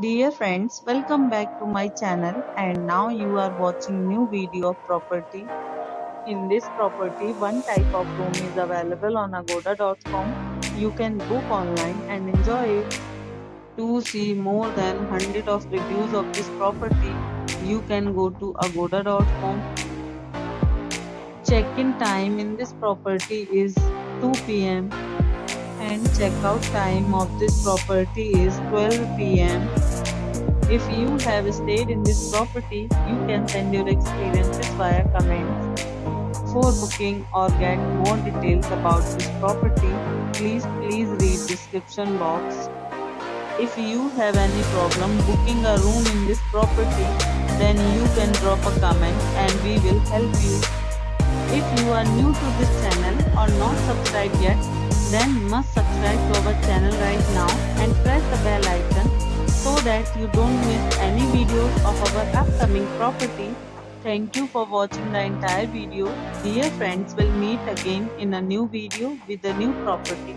Dear friends, welcome back to my channel and now you are watching new video of property. In this property, one type of room is available on agoda.com. You can book online and enjoy it. To see more than 100 of reviews of this property, you can go to agoda.com. Check-in time in this property is 2 p.m. and check-out time of this property is 12 p.m. If you have stayed in this property, you can send your experiences via comments. For booking or get more details about this property, please read description box. If you have any problem booking a room in this property, then you can drop a comment and we will help you. If you are new to this channel or not subscribed yet, then must subscribe to our channel right now and press the bell icon so that you don't miss any videos of our upcoming property. Thank you for watching the entire video. Dear friends, will meet again in a new video with a new property.